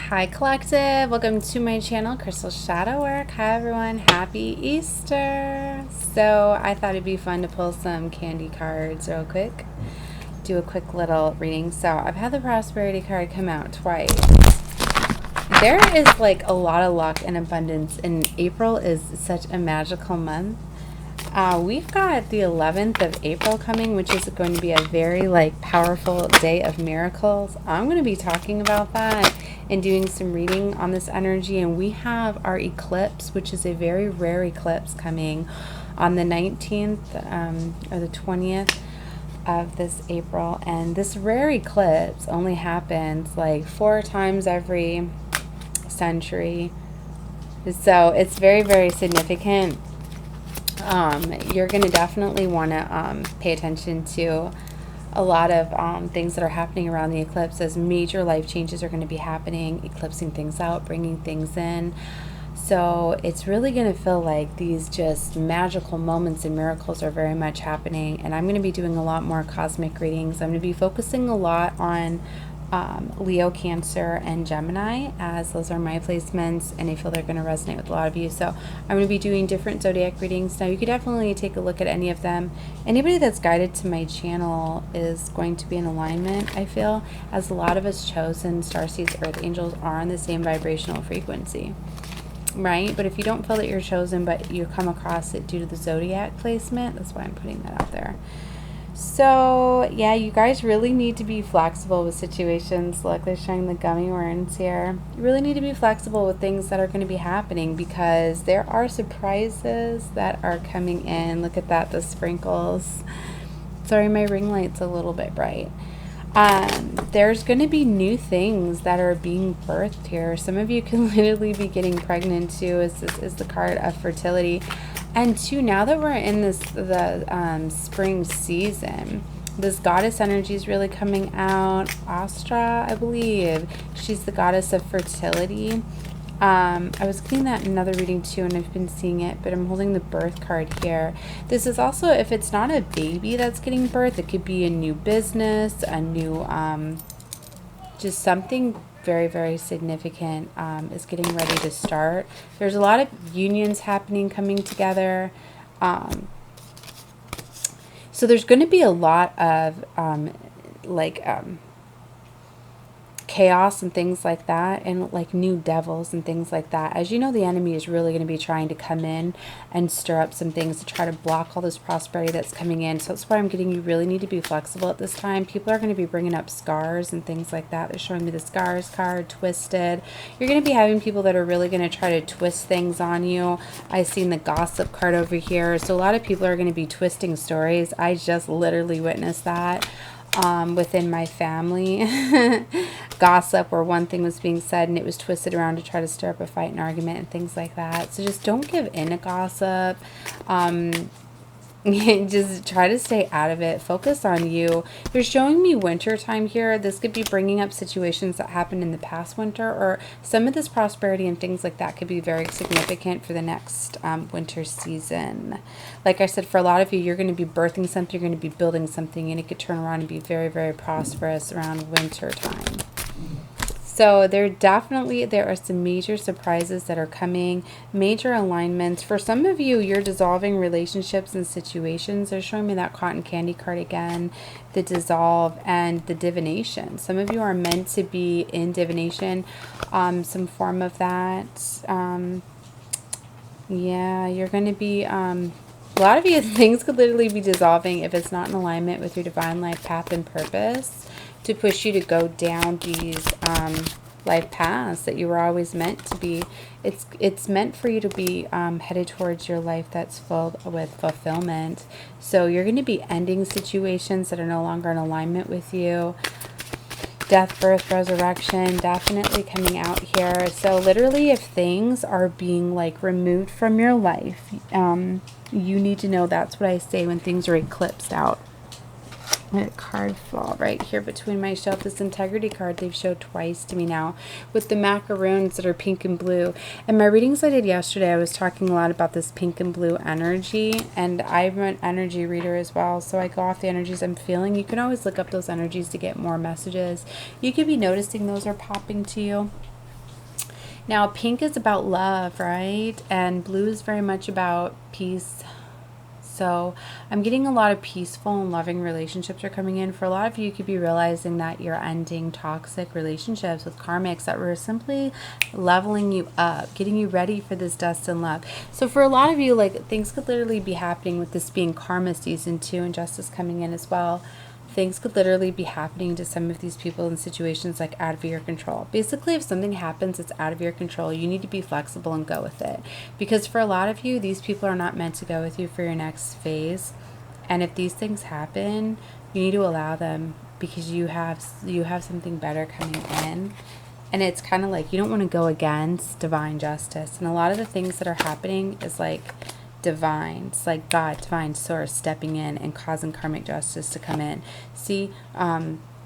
Hi Collective, welcome to my channel, Crystal Shadow Work. Hi everyone, happy Easter. So I thought it'd be fun to pull some candy cards real quick, do a quick little reading. So I've had the prosperity card come out twice. There is like a lot of luck and abundance, and April is such a magical month. We've got the 11th of April coming, which is going to be a very powerful day of miracles. I'm going to be talking about that and doing some reading on this energy. And we have our eclipse, which is a very rare eclipse coming on the 19th or the 20th of this April. And this rare eclipse only happens like 4 times every century. So it's very, very significant. You're going to definitely want to pay attention to a lot of things that are happening around the eclipse, as major life changes are going to be happening, eclipsing things out, bringing things in. So it's really going to feel like these just magical moments and miracles are very much happening. And I'm going to be doing a lot more cosmic readings. I'm going to be focusing a lot on Leo, Cancer, and Gemini, as those are my placements, and I feel they're going to resonate with a lot of you. So I'm going to be doing different zodiac readings. Now you could definitely take a look at any of them. Anybody that's guided to my channel is going to be in alignment, I feel, as a lot of us chosen Starseeds, earthangels are on the same vibrational frequency, right? But if you don't feel that you're chosen, but you come across it due to the zodiac placement, that's why I'm putting that out there. So yeah, you guys really need to be flexible with situations. Look, they're showing the gummy worms here. You really need to be flexible with things that are going to be happening, because there are surprises that are coming in. Look at that, the sprinkles. Sorry, my ring light's a little bit bright. There's going to be new things that are being birthed here. Some of you can literally be getting pregnant too, as this is the card of fertility. And two, now that we're in the spring season, this goddess energy is really coming out. Astra, I believe. She's the goddess of fertility. I was getting that in another reading too, and I've been seeing it, but I'm holding the birth card here. This is also, if it's not a baby that's getting birth, it could be a new business, a new, just something very, very significant is getting ready to start. There's a lot of unions happening, coming together. So there's going to be a lot of chaos and things like that, and like new devils and things like that. As you know, the enemy is really going to be trying to come in and stir up some things to try to block all this prosperity that's coming in. So that's why I'm getting, you really need to be flexible at this time. People are going to be bringing up scars and things like that. They're showing me the scars card, twisted. You're going to be having people that are really going to try to twist things on you. I've seen the gossip card over here. So a lot of people are going to be twisting stories. I just literally witnessed that within my family. Gossip, where one thing was being said and it was twisted around to try to stir up a fight and argument and things like that. So just don't give in to gossip. Just try to stay out of it. Focus on you. You're showing me winter time here. This could be bringing up situations that happened in the past winter, or some of this prosperity and things like that could be very significant for the next winter season. Like I said, for a lot of you, you're going to be birthing something, you're going to be building something, and it could turn around and be very, very prosperous around winter time. So there are some major surprises that are coming, major alignments. For some of you, you're dissolving relationships and situations. They're showing me that cotton candy card again, the dissolve and the divination. Some of you are meant to be in divination, some form of that. Yeah, you're going to be, a lot of you, things could literally be dissolving if it's not in alignment with your divine life path and purpose, to push you to go down these life paths that you were always meant to be. It's meant for you to be headed towards your life that's filled with fulfillment. So you're going to be ending situations that are no longer in alignment with you. Death, birth, resurrection, definitely coming out here. So literally, if things are being removed from your life, you need to know that's what I say when things are eclipsed out. A card fall right here between my shelf. This integrity card they've showed twice to me now, with the macaroons that are pink and blue. And my readings I did yesterday, I was talking a lot about this pink and blue energy, and I'm an energy reader as well, so I go off the energies I'm feeling. You can always look up those energies to get more messages. You could be noticing those are popping to you. Now, pink is about love, right? And blue is very much about peace. So I'm getting a lot of peaceful and loving relationships are coming in. For a lot of you, you could be realizing that you're ending toxic relationships with karmics that were simply leveling you up, getting you ready for this dust and love. So for a lot of you, like, things could literally be happening with this being karma season 2 and justice coming in as well. Things could literally be happening to some of these people in situations like out of your control. Basically, if something happens that's out of your control, you need to be flexible and go with it. Because for a lot of you, these people are not meant to go with you for your next phase. And if these things happen, you need to allow them, because you have something better coming in. And it's kind of like you don't want to go against divine justice. And a lot of the things that are happening is like divine. It's like God, divine source, stepping in and causing karmic justice to come in. See,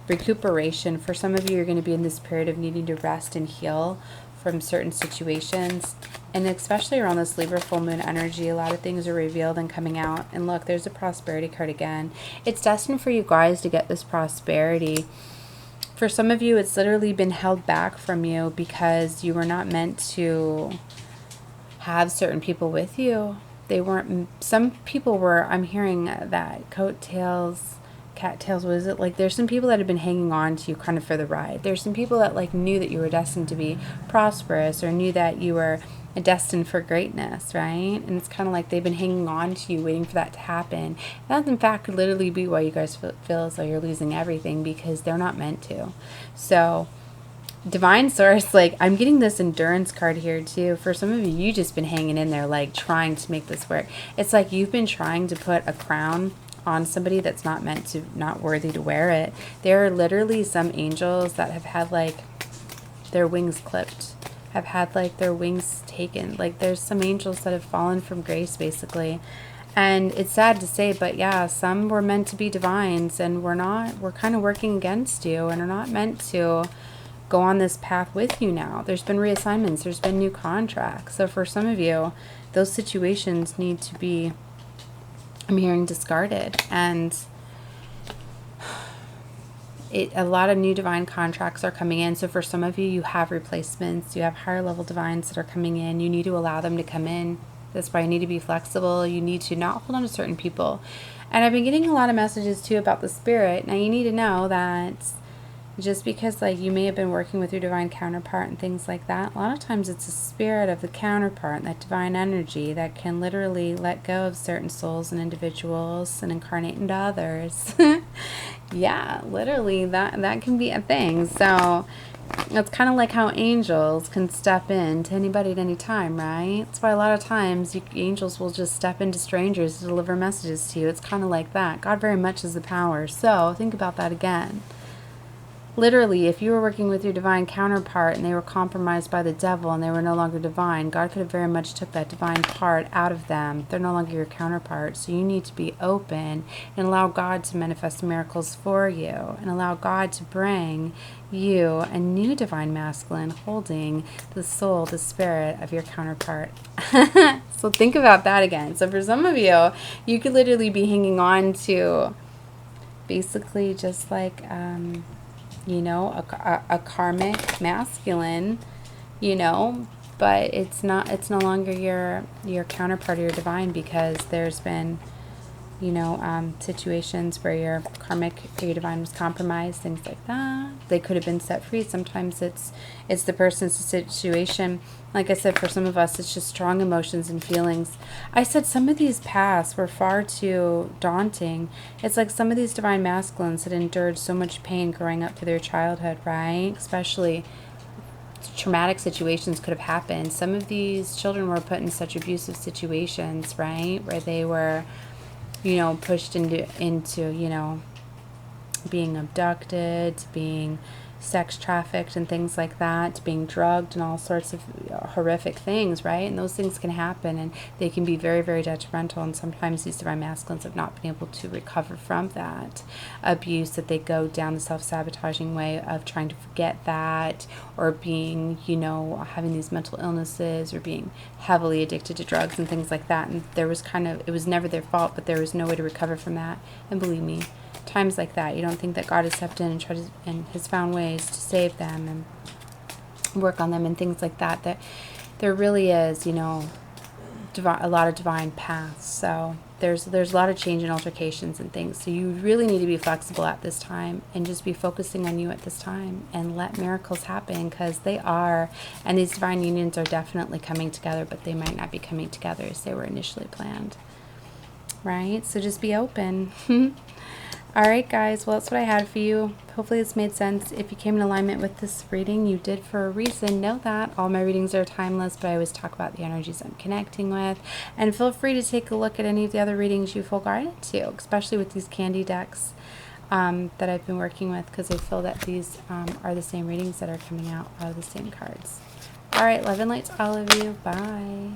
recuperation. For some of you, you're going to be in this period of needing to rest and heal from certain situations. And especially around this Libra full moon energy, a lot of things are revealed and coming out. And look, there's a prosperity card again. It's destined for you guys to get this prosperity. For some of you, it's literally been held back from you because you were not meant to have certain people with you. They weren't, some people were, I'm hearing that coattails, cattails, what is it? Like, there's some people that have been hanging on to you kind of for the ride. There's some people that like knew that you were destined to be prosperous or knew that you were destined for greatness, right? And it's kind of like they've been hanging on to you, waiting for that to happen. That, in fact, could literally be why you guys feel as though you're losing everything, because they're not meant to. So, divine source, like, I'm getting this endurance card here too. For some of you, you've just been hanging in there, like, trying to make this work. It's like you've been trying to put a crown on somebody that's not meant to, not worthy to wear it. There are literally some angels that have had, like, their wings clipped, have had, like, their wings taken. Like, there's some angels that have fallen from grace, basically. And it's sad to say, but yeah, some were meant to be divines, and we're kind of working against you and are not meant to go on this path with you now. There's been reassignments, there's been new contracts. So for some of you, those situations need to be, I'm hearing, discarded. And a lot of new divine contracts are coming in. So for some of you, you have replacements, you have higher level divines that are coming in. You need to allow them to come in. That's why you need to be flexible. You need to not hold on to certain people. And I've been getting a lot of messages too about the spirit. Now you need to know that just because, like, you may have been working with your divine counterpart and things like that, a lot of times it's the spirit of the counterpart, that divine energy that can literally let go of certain souls and individuals and incarnate into others. Yeah, literally, that can be a thing. So it's kind of like how angels can step in to anybody at any time, right? That's why a lot of times angels will just step into strangers to deliver messages to you. It's kind of like that. God very much has the power. So think about that again. Literally, if you were working with your divine counterpart and they were compromised by the devil and they were no longer divine, God could have very much took that divine part out of them. They're no longer your counterpart. So you need to be open and allow God to manifest miracles for you, and allow God to bring you a new divine masculine holding the soul, the spirit of your counterpart. So think about that again. So for some of you, you could literally be hanging on to basically just like, you know, a karmic masculine, you know, but it's no longer your counterpart or your divine, because there's been, you know, situations where your karmic or your divine was compromised, things like that. They could have been set free. Sometimes it's the person's situation. Like I said, for some of us, it's just strong emotions and feelings. I said some of these paths were far too daunting. It's like some of these divine masculines had endured so much pain growing up through their childhood, right? Especially traumatic situations could have happened. Some of these children were put in such abusive situations, right? Where they were, you know, pushed into, you know, being abducted, being sex trafficked and things like that, being drugged and all sorts of horrific things, right? And those things can happen, and they can be very, very detrimental. And sometimes these divine masculines have not been able to recover from that abuse, that they go down the self-sabotaging way of trying to forget that, or being, you know, having these mental illnesses, or being heavily addicted to drugs and things like that. And there was kind of, it was never their fault, but there was no way to recover from that. And believe me, times like that, you don't think that God has stepped in and has found ways to save them. And work on them and things like that, that there really is, you know, a lot of divine paths. So there's a lot of change and altercations and things. So you really need to be flexible at this time and just be focusing on you at this time and let miracles happen, because they are. And these divine unions are definitely coming together, but they might not be coming together as they were initially planned. Right? So just be open. All right, guys. Well, that's what I had for you. Hopefully this made sense. If you came in alignment with this reading, you did for a reason. Know that all my readings are timeless, but I always talk about the energies I'm connecting with. And feel free to take a look at any of the other readings you feel guided to, especially with these candy decks that I've been working with, because I feel that these are the same readings that are coming out, are the same cards. All right, love and light to all of you. Bye.